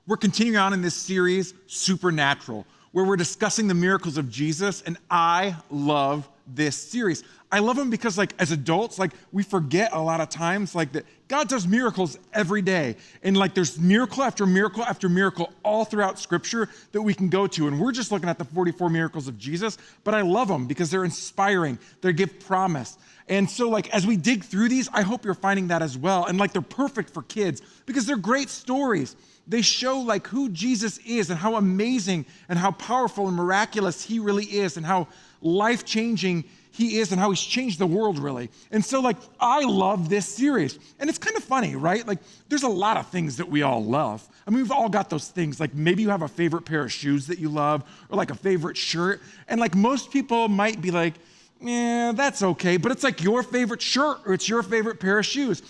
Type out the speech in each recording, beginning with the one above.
We're continuing on in this series, Supernatural, where we're discussing the miracles of Jesus, and I love this series. I love them because, as adults, we forget a lot of times, that God does miracles every day, and there's miracle after miracle after miracle all throughout Scripture that we can go to, and we're just looking at the 44 miracles of Jesus, but I love them because they're inspiring, they give promise. And so, as we dig through these, I hope you're finding that as well, and they're perfect for kids because they're great stories. They show who Jesus is and how amazing and how powerful and miraculous he really is and how life-changing he is and how he's changed the world, really. And so, I love this series. And it's kind of funny, right? There's a lot of things that we all love. I mean, we've all got those things. Maybe you have a favorite pair of shoes that you love or a favorite shirt. And most people might be yeah, that's okay, but it's your favorite shirt or it's your favorite pair of shoes.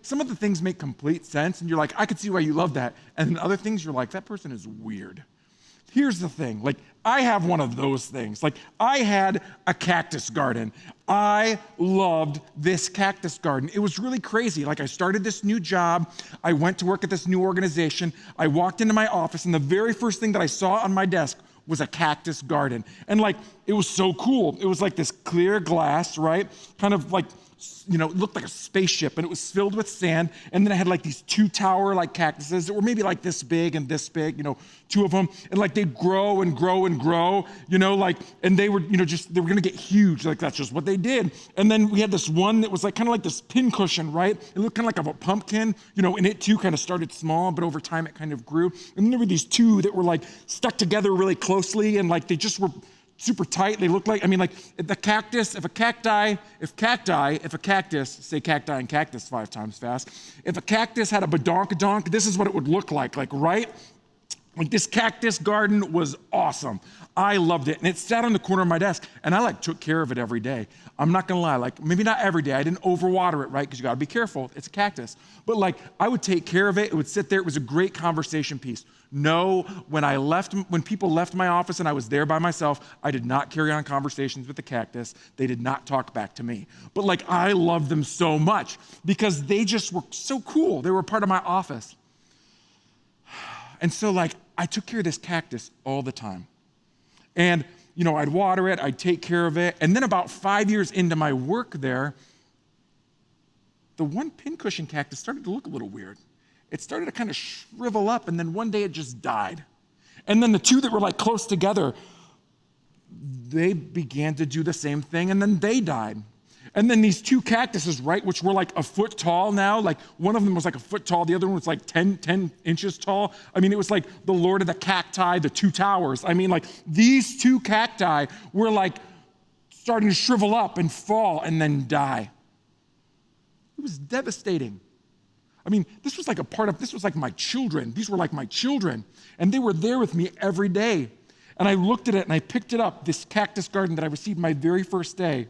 Some of the things make complete sense and you're I could see why you love that. And then other things you're that person is weird. Here's the thing, I have one of those things. I had a cactus garden. I loved this cactus garden. It was really crazy. I started this new job. I went to work at this new organization. I walked into my office and the very first thing that I saw on my desk was a cactus garden. And it was so cool. It was this clear glass, right? Kind of it looked like a spaceship and it was filled with sand. And then it had these two tower cactuses that were maybe this big and this big, two of them. And they'd grow and grow and grow, and they were, they were gonna get huge. That's just what they did. And then we had this one that was kind of this pincushion, right? It looked kind of a pumpkin, and it too kind of started small, but over time it kind of grew. And then there were these two that were stuck together really closely and they just were super tight. They look the cactus, if a cactus, say cacti and cactus 5 times fast. If a cactus had a badonkadonk, this is what it would look like, right? This cactus garden was awesome. I loved it. And it sat on the corner of my desk and I took care of it every day. I'm not gonna lie, maybe not every day. I didn't overwater it, right? Because you gotta be careful, it's a cactus. But I would take care of it. It would sit there. It was a great conversation piece. No, when people left my office and I was there by myself, I did not carry on conversations with the cactus. They did not talk back to me. But I loved them so much because they just were so cool. They were part of my office. And so I took care of this cactus all the time. And, I'd water it, I'd take care of it. And then about 5 years into my work there, the one pincushion cactus started to look a little weird. It started to kind of shrivel up, and then one day it just died. And then the two that were close together, they began to do the same thing, and then they died. And then these two cactuses, right, which were a foot tall now, one of them was a foot tall, the other one was 10 inches tall. I mean, it was the Lord of the Cacti, the two towers. I mean, these two cacti were starting to shrivel up and fall and then die. It was devastating. I mean, this was this was my children. These were my children. And they were there with me every day. And I looked at it and I picked it up, this cactus garden that I received my very first day.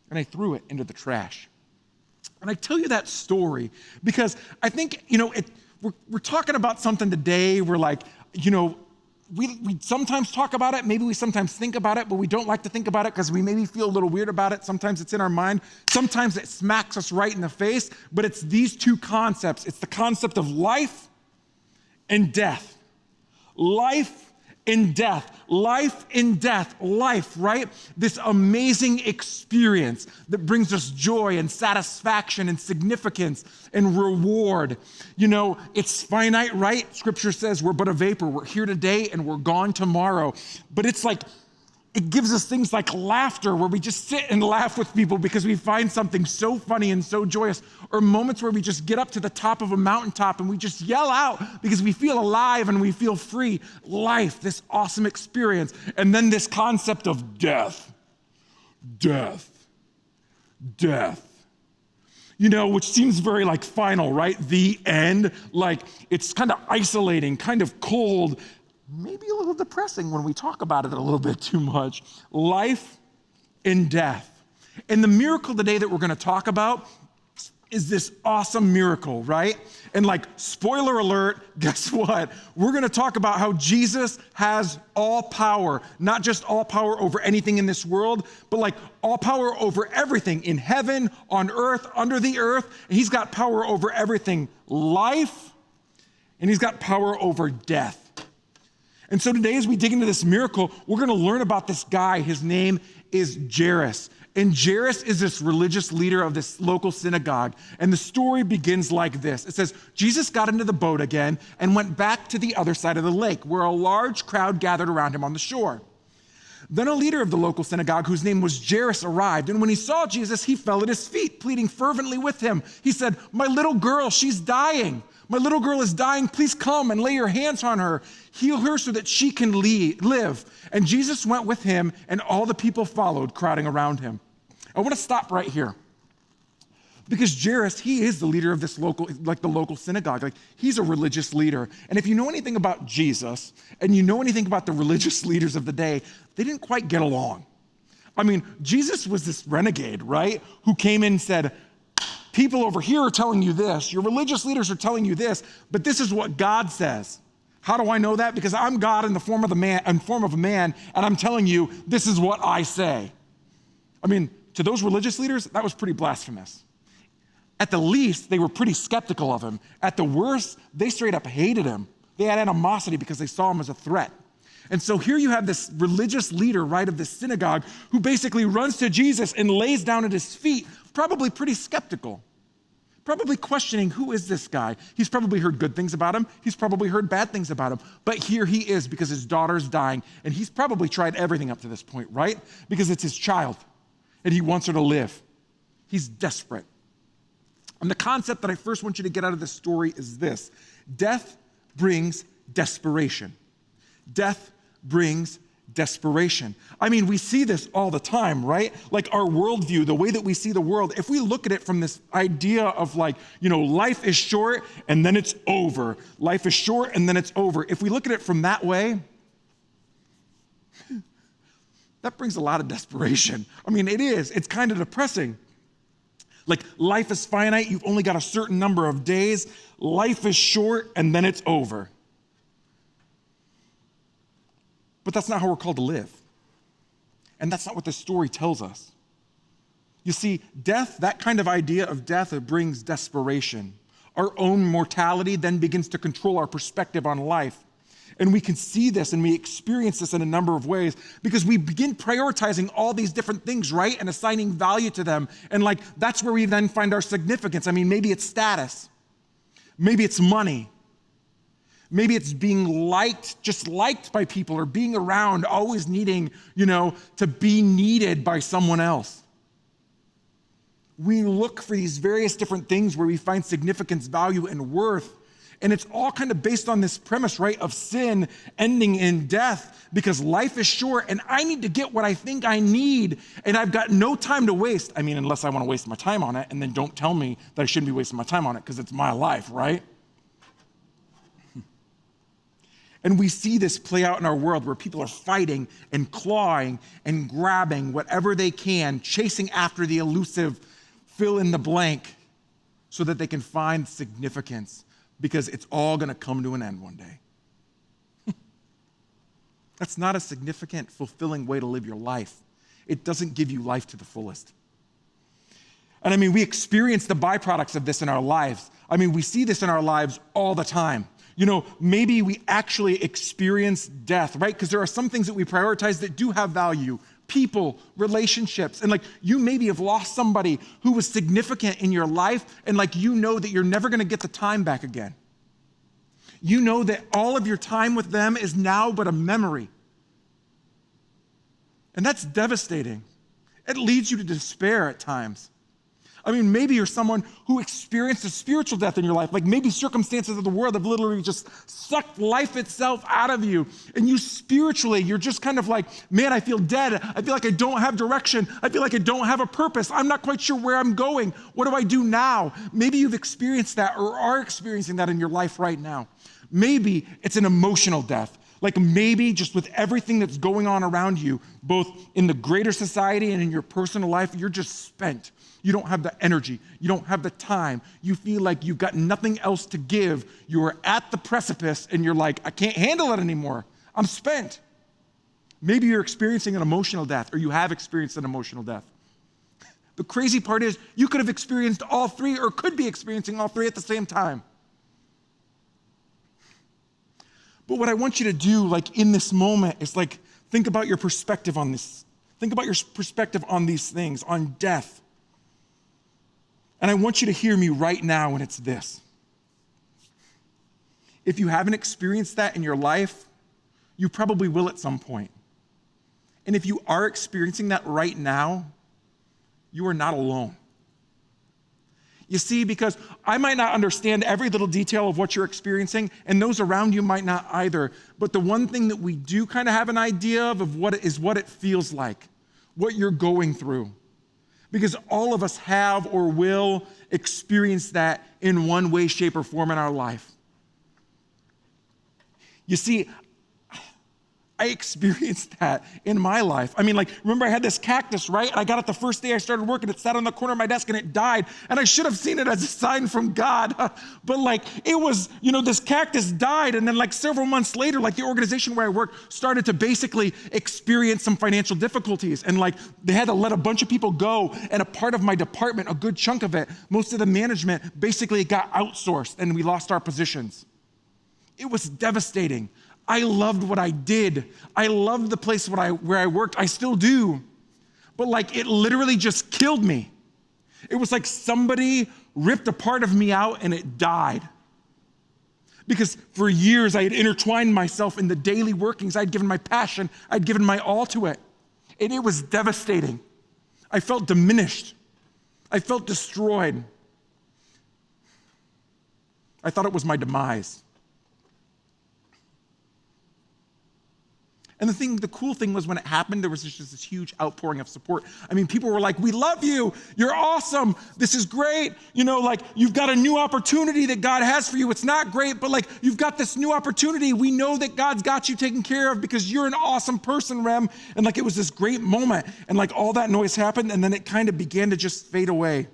And I threw it into the trash. And I tell you that story because I think, we're talking about something today where we sometimes talk about it, maybe we sometimes think about it, but we don't like to think about it because we maybe feel a little weird about it. Sometimes it's in our mind. Sometimes it smacks us right in the face, but it's these two concepts. It's the concept of life and death. Life and death. Life and death. Life, right? This amazing experience that brings us joy and satisfaction and significance and reward. It's finite, right? Scripture says we're but a vapor. We're here today and we're gone tomorrow. But it's it gives us things like laughter where we just sit and laugh with people because we find something so funny and so joyous, or moments where we just get up to the top of a mountaintop and we just yell out because we feel alive and we feel free. Life, this awesome experience. And then this concept of death. Death. Death. Which seems very final, right? The end. It's kind of isolating, kind of cold, maybe a little depressing when we talk about it a little bit too much. Life and death. And the miracle today that we're going to talk about is this awesome miracle, right? And spoiler alert, guess what? We're going to talk about how Jesus has all power, not just all power over anything in this world, but all power over everything in heaven, on earth, under the earth. And he's got power over everything. Life and he's got power over death. And so today, as we dig into this miracle, we're going to learn about this guy. His name is Jairus. And Jairus is this religious leader of this local synagogue. And the story begins like this. It says, Jesus got into the boat again and went back to the other side of the lake, where a large crowd gathered around him on the shore. Then a leader of the local synagogue, whose name was Jairus, arrived. And when he saw Jesus, he fell at his feet, pleading fervently with him. He said, "My little girl, she's dying. My little girl is dying. Please come and lay your hands on her. Heal her so that she can live." And Jesus went with him, and all the people followed, crowding around him. I want to stop right here. Because Jairus, he is the leader of this local, the local synagogue. He's a religious leader. And if you know anything about Jesus, and you know anything about the religious leaders of the day, they didn't quite get along. I mean, Jesus was this renegade, right? Who came in and said, "People over here are telling you this. Your religious leaders are telling you this, but this is what God says." How do I know that? Because I'm God in the form of a man, and I'm telling you, this is what I say. I mean, to those religious leaders, that was pretty blasphemous. At the least, they were pretty skeptical of him. At the worst, they straight up hated him. They had animosity because they saw him as a threat. And so here you have this religious leader, right, of this synagogue who basically runs to Jesus and lays down at his feet, probably pretty skeptical, probably questioning, who is this guy? He's probably heard good things about him. He's probably heard bad things about him. But here he is because his daughter's dying, and he's probably tried everything up to this point, right? Because it's his child, and he wants her to live. He's desperate. And the concept that I first want you to get out of this story is this: death brings desperation. Death brings desperation. I mean, we see this all the time, right? Like our worldview, the way that we see the world, if we look at it from this idea of life is short and then it's over. Life is short and then it's over. If we look at it from that way, that brings a lot of desperation. I mean, it is. It's kind of depressing. Like, life is finite. You've only got a certain number of days. Life is short, and then it's over. But that's not how we're called to live. And that's not what this story tells us. You see, death, that kind of idea of death, it brings desperation. Our own mortality then begins to control our perspective on life. And we can see this and we experience this in a number of ways because we begin prioritizing all these different things, right? And assigning value to them. And that's where we then find our significance. I mean, maybe it's status. Maybe it's money. Maybe it's being just liked by people, or being around, always needing, to be needed by someone else. We look for these various different things where we find significance, value, and worth. And it's all kind of based on this premise, right, of sin ending in death, because life is short and I need to get what I think I need, and I've got no time to waste. I mean, unless I want to waste my time on it, and then don't tell me that I shouldn't be wasting my time on it because it's my life, right? And we see this play out in our world where people are fighting and clawing and grabbing whatever they can, chasing after the elusive fill in the blank so that they can find significance. Because it's all going to come to an end one day. That's not a significant, fulfilling way to live your life. It doesn't give you life to the fullest. And I mean, we experience the byproducts of this in our lives. I mean, we see this in our lives all the time. Maybe we actually experience death, right? Because there are some things that we prioritize that do have value. People, relationships, and you maybe have lost somebody who was significant in your life, and that you're never going to get the time back again. You know that all of your time with them is now but a memory. And that's devastating. It leads you to despair at times. I mean, maybe you're someone who experienced a spiritual death in your life. Maybe circumstances of the world have literally just sucked life itself out of you. And you spiritually, you're just kind of man, I feel dead. I feel like I don't have direction. I feel like I don't have a purpose. I'm not quite sure where I'm going. What do I do now? Maybe you've experienced that or are experiencing that in your life right now. Maybe it's an emotional death. Maybe just with everything that's going on around you, both in the greater society and in your personal life, you're just spent. You don't have the energy. You don't have the time. You feel like you've got nothing else to give. You're at the precipice and you're I can't handle it anymore. I'm spent. Maybe you're experiencing an emotional death, or you have experienced an emotional death. The crazy part is you could have experienced all three, or could be experiencing all three at the same time. But what I want you to do, like in this moment, is like think about your perspective on this. Think about your perspective on these things, on death. And I want you to hear me right now, and it's this. If you haven't experienced that in your life, you probably will at some point. And if you are experiencing that right now, you are not alone. You see, because I might not understand every little detail of what you're experiencing, and those around you might not either. But the one thing that we do kind of have an idea of what it feels like, what you're going through. Because all of us have or will experience that in one way, shape, or form in our life. You see, I experienced that in my life. I mean, like, remember I had this cactus, right? I got it the first day I started working. It sat on the corner of my desk and it died. And I should have seen it as a sign from God. But like, it was, this cactus died. And then like several months later, like the organization where I worked started to basically experience some financial difficulties. And like, they had to let a bunch of people go. And a part of my department, a good chunk of it, most of the management basically got outsourced and we lost our positions. It was devastating. I loved what I did. I loved the place where I worked. I still do. But like it literally just killed me. It was like somebody ripped a part of me out and it died. Because for years I had intertwined myself in the daily workings. I'd given my passion. I'd given my all to it. And it was devastating. I felt diminished. I felt destroyed. I thought it was my demise. And the cool thing was when it happened, there was just this huge outpouring of support. I mean, people were like, we love you. You're awesome. This is great. Like you've got a new opportunity that God has for you. It's not great, but like you've got this new opportunity. We know that God's got you taken care of because you're an awesome person, Rem. And like it was this great moment. And like all that noise happened and then it kind of began to just fade away.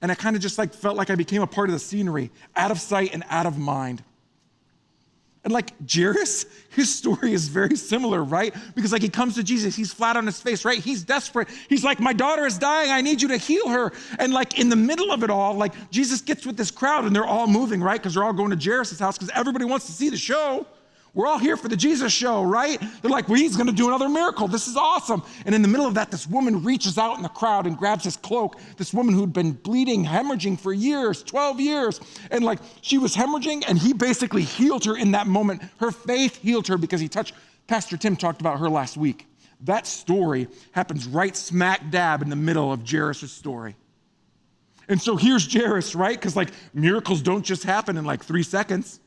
And I kind of just like felt like I became a part of the scenery, out of sight and out of mind. And like Jairus, his story is very similar, right? Because like he comes to Jesus, he's flat on his face, right? He's desperate. He's like, my daughter is dying. I need you to heal her. And like in the middle of it all, like Jesus gets with this crowd and they're all moving, right? Because they're all going to Jairus' house because everybody wants to see the show. We're all here for the Jesus show, right? They're like, well, he's going to do another miracle. This is awesome. And in the middle of that, this woman reaches out in the crowd and grabs his cloak. This woman who'd been bleeding, hemorrhaging for years, 12 years. And like she was hemorrhaging and he basically healed her in that moment. Her faith healed her because Pastor Tim talked about her last week. That story happens right smack dab in the middle of Jairus' story. And so here's Jairus, right? Because like miracles don't just happen in like 3 seconds.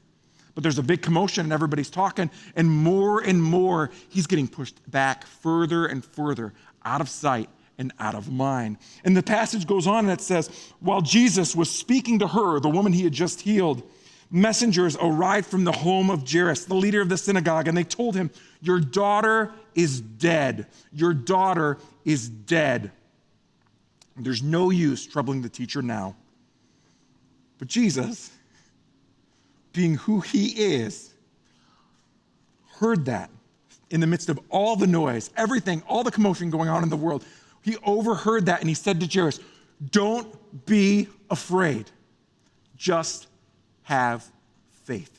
But there's a big commotion and everybody's talking and more, he's getting pushed back further and further out of sight and out of mind. And the passage goes on and it says, while Jesus was speaking to her, the woman he had just healed, messengers arrived from the home of Jairus, the leader of the synagogue, and they told him, your daughter is dead. Your daughter is dead. There's no use troubling the teacher now. But Jesus, being who he is, heard that in the midst of all the noise, everything, all the commotion going on in the world. He overheard that and he said to Jairus, don't be afraid. Just have faith.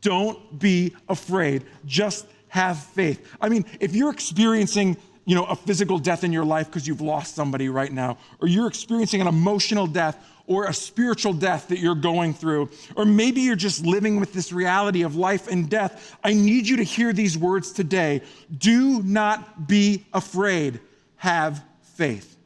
Don't be afraid. Just have faith. I mean, if you're experiencing a physical death in your life because you've lost somebody right now, or you're experiencing an emotional death or a spiritual death that you're going through, or maybe you're just living with this reality of life and death, I need you to hear these words today. Do not be afraid. Have faith.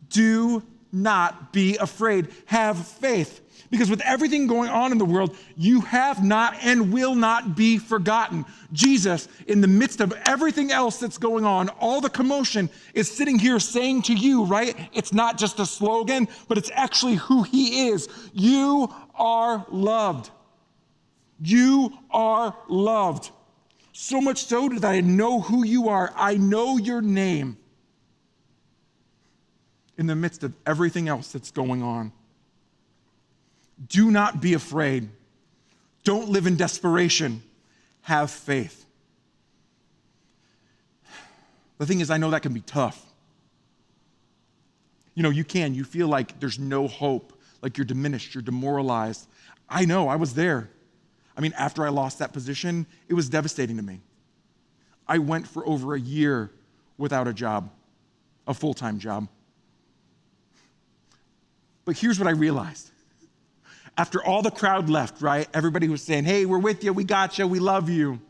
Do not be afraid. Have faith. Because with everything going on in the world, you have not and will not be forgotten. Jesus, in the midst of everything else that's going on, all the commotion, is sitting here saying to you, right? It's not just a slogan, but it's actually who he is. You are loved. You are loved. So much so that I know who you are. I know your name. In the midst of everything else that's going on. Do not be afraid. Don't live in desperation. Have faith. The thing is, I know that can be tough. You feel like there's no hope, like you're diminished, you're demoralized. I know, I was there. After I lost that position, it was devastating to me. I went for over a year without a job, a full-time job. But here's what I realized. After all the crowd left, right? Everybody was saying, hey, we're with you, we got you, we love you.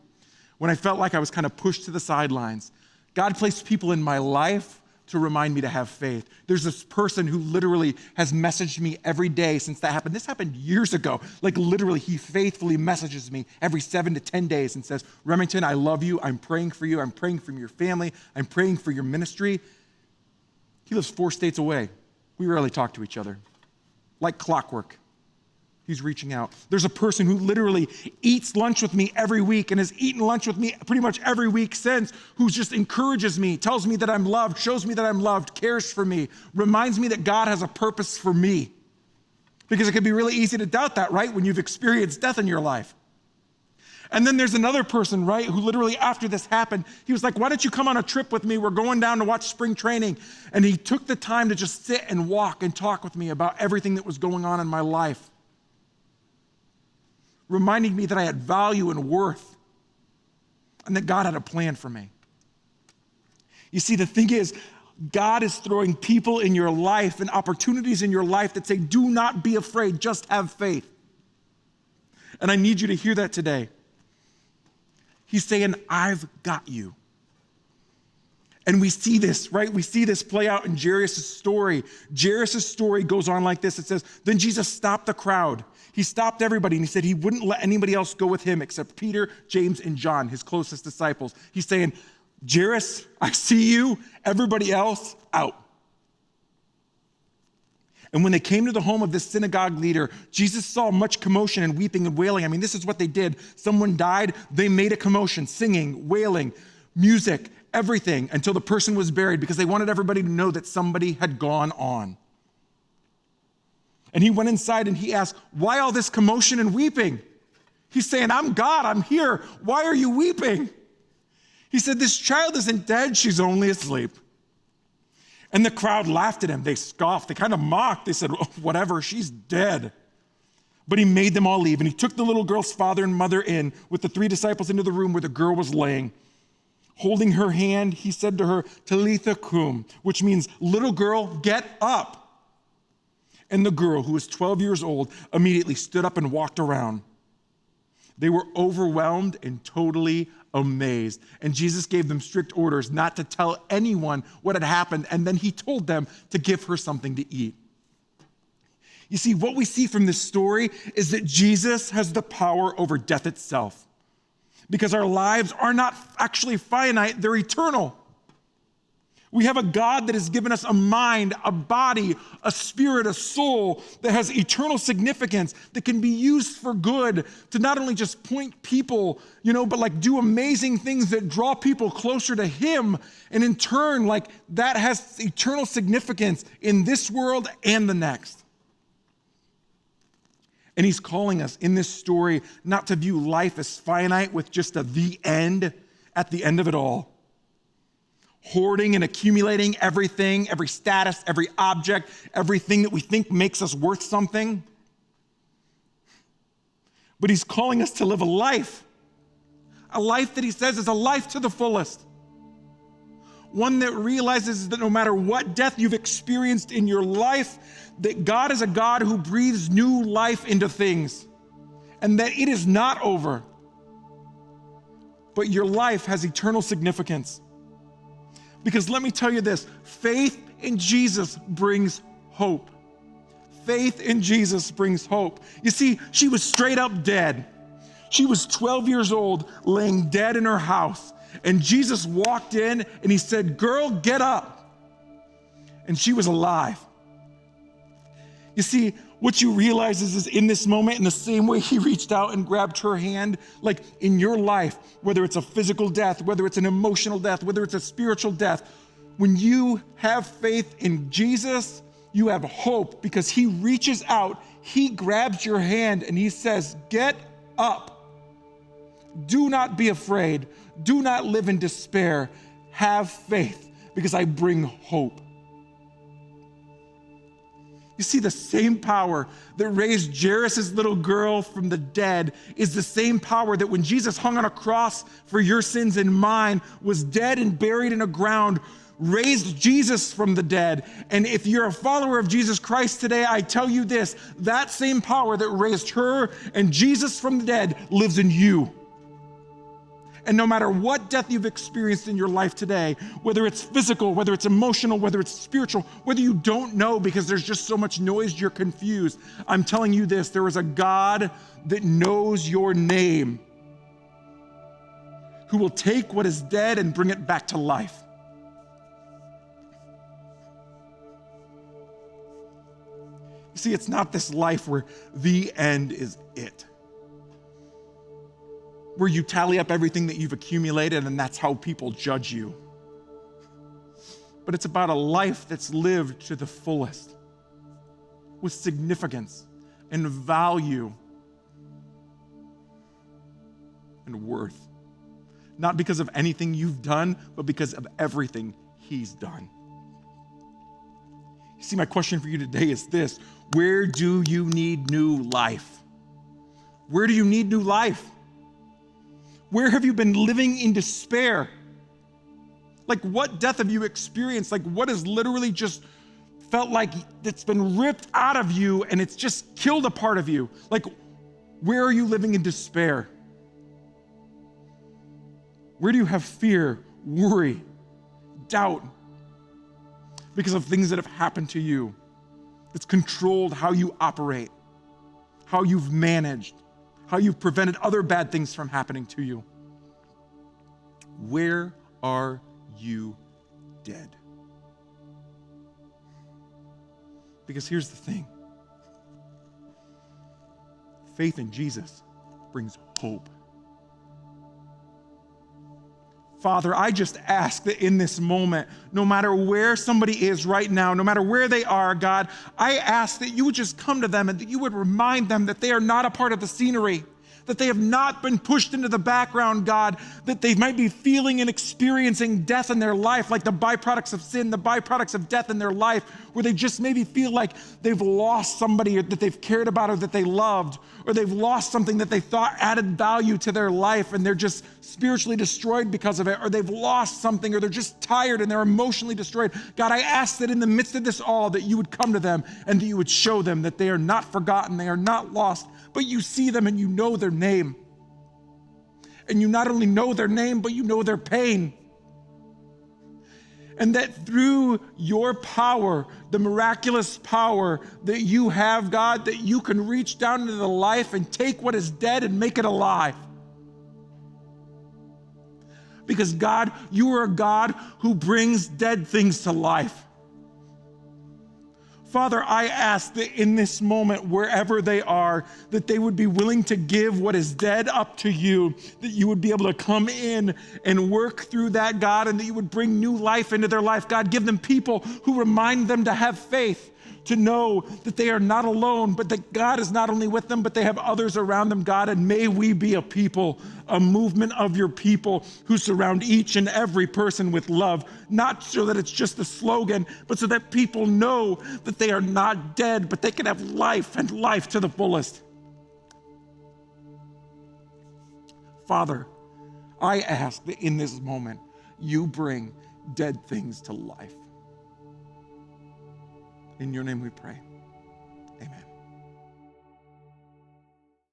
When I felt like I was kind of pushed to the sidelines, God placed people in my life to remind me to have faith. There's this person who literally has messaged me every day since that happened. This happened years ago. Like literally, he faithfully messages me every 7 to 10 days and says, Remington, I love you. I'm praying for you. I'm praying for your family. I'm praying for your ministry. He lives 4 states away. We rarely talk to each other. Like clockwork. He's reaching out. There's a person who literally eats lunch with me every week and has eaten lunch with me pretty much every week since, who just encourages me, tells me that I'm loved, shows me that I'm loved, cares for me, reminds me that God has a purpose for me. Because it can be really easy to doubt that, right? When you've experienced death in your life. And then there's another person, right, who literally after this happened, he was like, why don't you come on a trip with me? We're going down to watch spring training. And he took the time to just sit and walk and talk with me about everything that was going on in my life. Reminding me that I had value and worth and that God had a plan for me. You see, the thing is, God is throwing people in your life and opportunities in your life that say, do not be afraid, just have faith. And I need you to hear that today. He's saying, I've got you. And we see this, right? We see this play out in Jairus' story. Jairus' story goes on like this. It says, then Jesus stopped the crowd. He stopped everybody, and he said he wouldn't let anybody else go with him except Peter, James, and John, his closest disciples. He's saying, Jairus, I see you. Everybody else, out. And when they came to the home of this synagogue leader, Jesus saw much commotion and weeping and wailing. This is what they did. Someone died, they made a commotion, singing, wailing, music, everything, until the person was buried because they wanted everybody to know that somebody had gone on. And he went inside and he asked, why all this commotion and weeping? He's saying, I'm God, I'm here. Why are you weeping? He said, this child isn't dead, she's only asleep. And the crowd laughed at him. They scoffed, they kind of mocked. They said, oh, whatever, she's dead. But he made them all leave. And he took the little girl's father and mother in with the 3 disciples into the room where the girl was laying. Holding her hand, he said to her, Talitha cum, which means, little girl, get up. And the girl, who was 12 years old, immediately stood up and walked around. They were overwhelmed and totally amazed. And Jesus gave them strict orders not to tell anyone what had happened. And then he told them to give her something to eat. You see, what we see from this story is that Jesus has the power over death itself. Because our lives are not actually finite, they're eternal. We have a God that has given us a mind, a body, a spirit, a soul that has eternal significance that can be used for good to not only just point people, but like do amazing things that draw people closer to him. And in turn, like that has eternal significance in this world and the next. And he's calling us in this story not to view life as finite with just the end at the end of it all. Hoarding and accumulating everything, every status, every object, everything that we think makes us worth something. But he's calling us to live a life that he says is a life to the fullest. One that realizes that no matter what death you've experienced in your life, that God is a God who breathes new life into things, and that it is not over, but your life has eternal significance. Because let me tell you this, faith in Jesus brings hope. Faith in Jesus brings hope. You see, she was straight up dead. She was 12 years old, laying dead in her house. And Jesus walked in and he said, girl, get up. And she was alive. You see, what you realize is in this moment, in the same way he reached out and grabbed her hand, like in your life, whether it's a physical death, whether it's an emotional death, whether it's a spiritual death, when you have faith in Jesus, you have hope because he reaches out, he grabs your hand and he says, get up. Do not be afraid. Do not live in despair. Have faith because I bring hope. You You see, the same power that raised Jairus' little girl from the dead is the same power that when Jesus hung on a cross for your sins and mine, was dead and buried in a ground, raised Jesus from the dead. And if you're a follower of Jesus Christ today, I tell you this, that same power that raised her and Jesus from the dead lives in you. And no matter what death you've experienced in your life today, whether it's physical, whether it's emotional, whether it's spiritual, whether you don't know because there's just so much noise, you're confused, I'm telling you this, there is a God that knows your name, who will take what is dead and bring it back to life. You see, it's not this life where the end is it, where you tally up everything that you've accumulated and that's how people judge you. But it's about a life that's lived to the fullest, with significance and value and worth. Not because of anything you've done, but because of everything He's done. You see, my question for you today is this: where do you need new life? Where do you need new life? Where have you been living in despair? Like, what death have you experienced? Like, what has literally just felt like it's been ripped out of you and it's just killed a part of you? Like, where are you living in despair? Where do you have fear, worry, doubt because of things that have happened to you? It's controlled how you operate, how you've managed, how you've prevented other bad things from happening to you. Where are you dead? Because here's the thing. Faith in Jesus brings hope. Father, I just ask that in this moment, no matter where somebody is right now, no matter where they are, God, I ask that you would just come to them and that you would remind them that they are not a part of the scenery, that they have not been pushed into the background, God, that they might be feeling and experiencing death in their life, like the byproducts of sin, the byproducts of death in their life, where they just maybe feel like they've lost somebody that they've cared about or that they loved, or they've lost something that they thought added value to their life and they're just spiritually destroyed because of it, or they've lost something, or they're just tired and they're emotionally destroyed. God, I ask that in the midst of this all, that you would come to them and that you would show them that they are not forgotten, they are not lost, but you see them and you know their name. And you not only know their name, but you know their pain. And that through your power, the miraculous power that you have, God, that you can reach down into the life and take what is dead and make it alive. Because God, you are a God who brings dead things to life. Father, I ask that in this moment, wherever they are, that they would be willing to give what is dead up to you, that you would be able to come in and work through that, God, and that you would bring new life into their life. God, give them people who remind them to have faith, to know that they are not alone, but that God is not only with them, but they have others around them, God. And may we be a people, a movement of your people who surround each and every person with love, not so that it's just a slogan, but so that people know that they are not dead, but they can have life and life to the fullest. Father, I ask that in this moment, you bring dead things to life. In your name we pray. Amen.